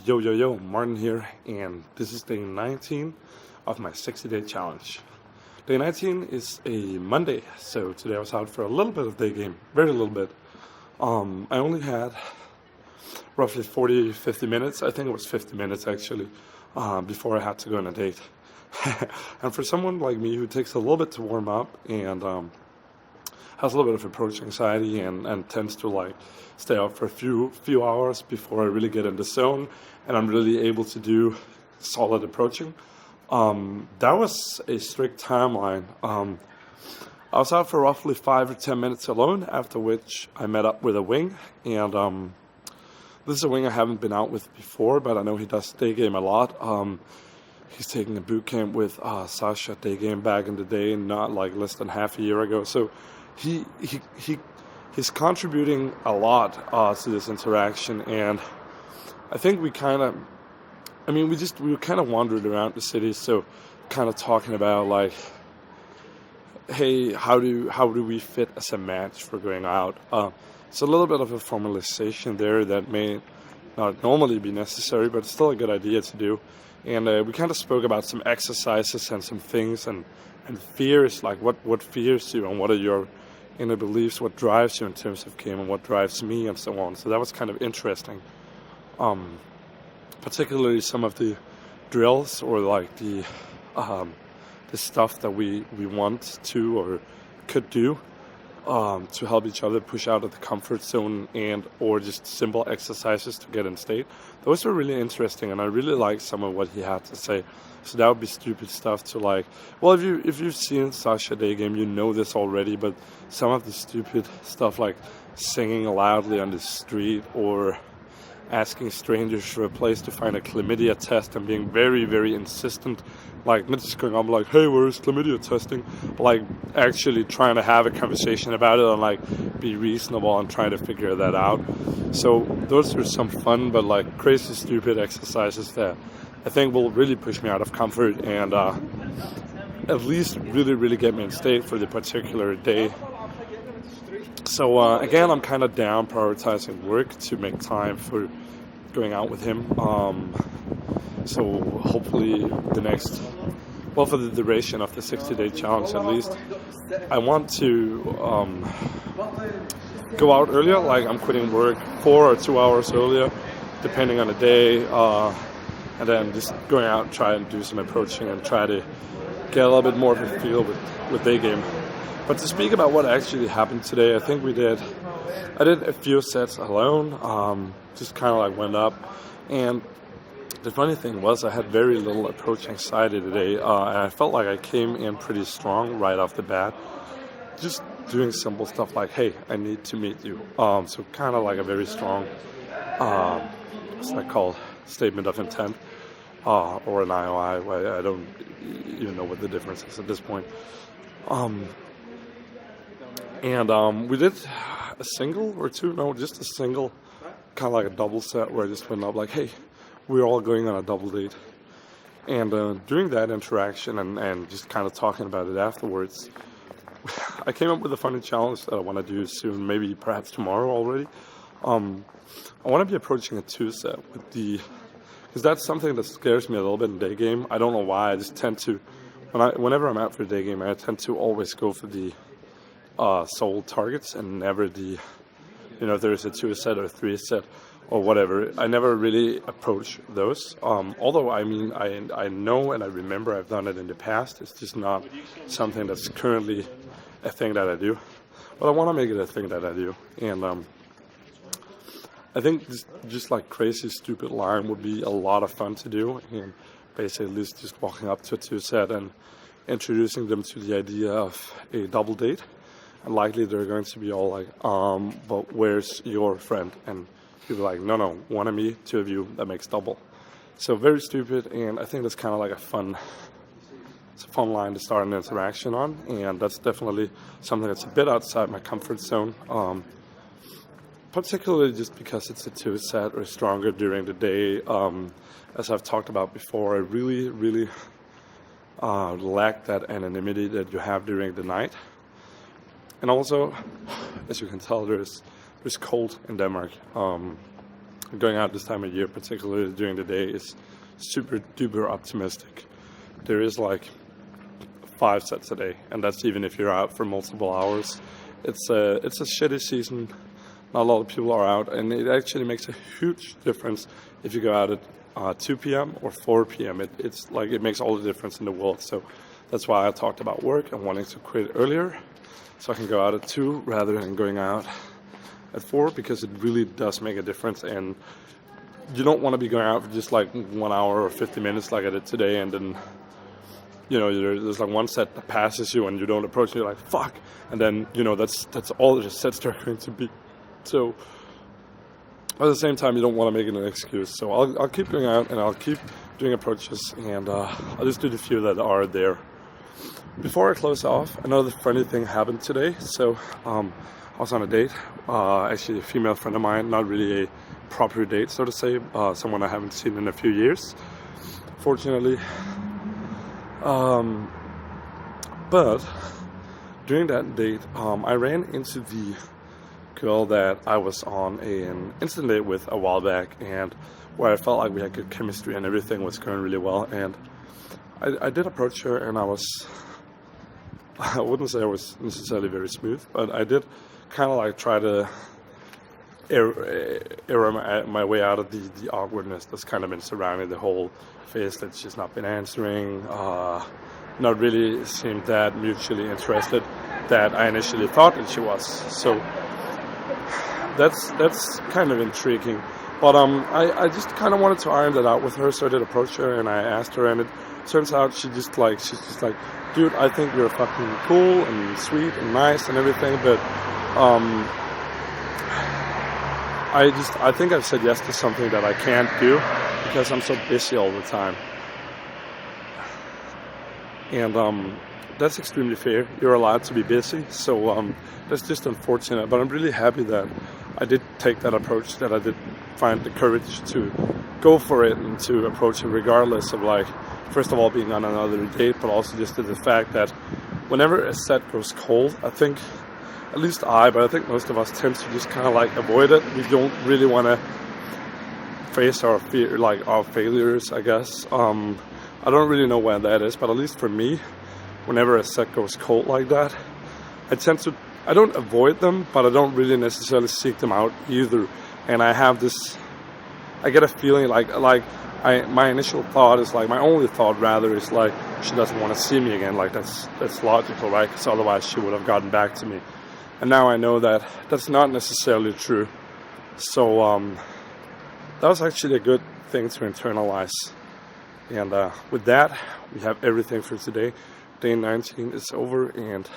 Yo, Martin here, and this is day 19 of my 60-day challenge. Day 19 is a Monday, so today I was out for a little bit of day game, very little bit. I only had roughly 50 minutes, I think it was 50 minutes actually, before I had to go on a date. And for someone like me who takes a little bit to warm up and has a little bit of approach anxiety and tends to stay up for a few hours before I really get in the zone and I'm really able to do solid approaching. That was a strict timeline. I was out for roughly 5 or 10 minutes alone, after which I met up with a wing, and this is a wing I haven't been out with before, but I know he does day game a lot. He's taking a boot camp with Sasha day game back in the day, not less than half a year ago. So he's contributing a lot to this interaction, and I think we were kind of wandering around the city, so kind of talking about hey, how do we fit as a match for going out? It's a little bit of a formalization there that may not normally be necessary, but it's still a good idea to do. And we kind of spoke about some exercises and some things and fears, like what fears you and what are your inner beliefs, what drives you in terms of game and what drives me and so on. So that was kind of interesting. Particularly some of the drills or the stuff that we want to or could do to help each other push out of the comfort zone or just simple exercises to get in state. Those were really interesting, and I really liked some of what he had to say. So that would be stupid stuff to if you've seen Sasha day game, you know this already, but some of the stupid stuff like singing loudly on the street or asking strangers for a place to find a chlamydia test and being very, very insistent, not just going on hey, where's chlamydia testing? Actually trying to have a conversation about it and be reasonable and trying to figure that out. So those were some fun but crazy stupid exercises that I think will really push me out of comfort and at least really, really get me in state for the particular day. So again, I'm kind of down prioritizing work to make time for going out with him. So hopefully for the duration of the 60-day challenge at least, I want to go out earlier. I'm quitting work 4 or 2 hours earlier, depending on the day, and then just going out and try and do some approaching and try to get a little bit more of a feel with day game. But to speak about what actually happened today, I think I did a few sets alone, just kind of went up. And the funny thing was I had very little approach anxiety today, and I felt like I came in pretty strong right off the bat. Just doing simple stuff like, hey, I need to meet you. So kind of a very strong, what's that called, statement of intent, or an IOI, where I don't even know what the difference is at this point. And we did a single or two, no, just a single, kind of a double set where I just went up hey, we're all going on a double date. And during that interaction and just kind of talking about it afterwards, I came up with a funny challenge that I want to do soon, maybe perhaps tomorrow already. I want to be approaching a 2-set because that's something that scares me a little bit in day game. I don't know why. I just tend to, whenever I'm out for day game, I tend to always go for the sole targets and never if there's a 2-set or 3-set or whatever. I never really approach those. Although I know and I remember I've done it in the past. It's just not something that's currently a thing that I do. But I want to make it a thing that I do. And I think just crazy stupid line would be a lot of fun to do. And basically just walking up to a 2-set and introducing them to the idea of a double date. And likely they're going to be all but where's your friend? And people are no, one of me, 2 of you, that makes double. So very stupid, and I think that's kind of a fun line to start an interaction on, and that's definitely something that's a bit outside my comfort zone, particularly just because it's a 2-set or stronger during the day. As I've talked about before, I really, really lack that anonymity that you have during the night. And also, as you can tell, there's cold in Denmark. going out this time of year, particularly during the day, is super duper optimistic. There is like 5 sets a day, and that's even if you're out for multiple hours. It's a shitty season. Not a lot of people are out, and it actually makes a huge difference if you go out at 2 p.m. or 4 p.m. It's like it makes all the difference in the world. So that's why I talked about work and wanting to quit earlier, so I can go out at 2 rather than going out at 4, because it really does make a difference. And you don't want to be going out for just like 1 hour or 50 minutes like I did today, and then there's like one set that passes you and you don't approach it, you're like, fuck. And then, that's all the sets are going to be. So at the same time, you don't want to make it an excuse. So I'll keep going out and I'll keep doing approaches, and I'll just do the few that are there. Before I close off, another funny thing happened today. So I was on a date, actually a female friend of mine, not really a proper date, so to say, someone I haven't seen in a few years, fortunately. But during that date, I ran into the girl that I was on an instant date with a while back, and where I felt like we had good chemistry and everything was going really well. And I did approach her, and I wouldn't say I was necessarily very smooth, but I did kind of like try to error my way out of the awkwardness that's kind of been surrounding the whole phase, that she's not been answering, not really seemed that mutually interested that I initially thought that she was. So that's kind of intriguing. But I just kind of wanted to iron that out with her, so I did approach her and I asked her, and it turns out she's just like, dude, I think you're fucking cool and sweet and nice and everything, but I think I've said yes to something that I can't do because I'm so busy all the time. And that's extremely fair. You're allowed to be busy, so that's just unfortunate. But I'm really happy that I did take that approach, that I did find the courage to go for it and to approach it regardless of, like, first of all, being on another date, but also just the fact that whenever a set goes cold, I think, at least but I think most of us tend to just kind of like avoid it. We don't really want to face our fear, like our failures, I guess. I don't really know when that is, but at least for me, whenever a set goes cold like that, I don't avoid them, but I don't really necessarily seek them out either. And I get a feeling my initial thought is like, my only thought rather is like, she doesn't want to see me again. Like that's logical, right? Because otherwise she would have gotten back to me. And now I know that that's not necessarily true. So that was actually a good thing to internalize. And with that, we have everything for today. Day 19 is over, and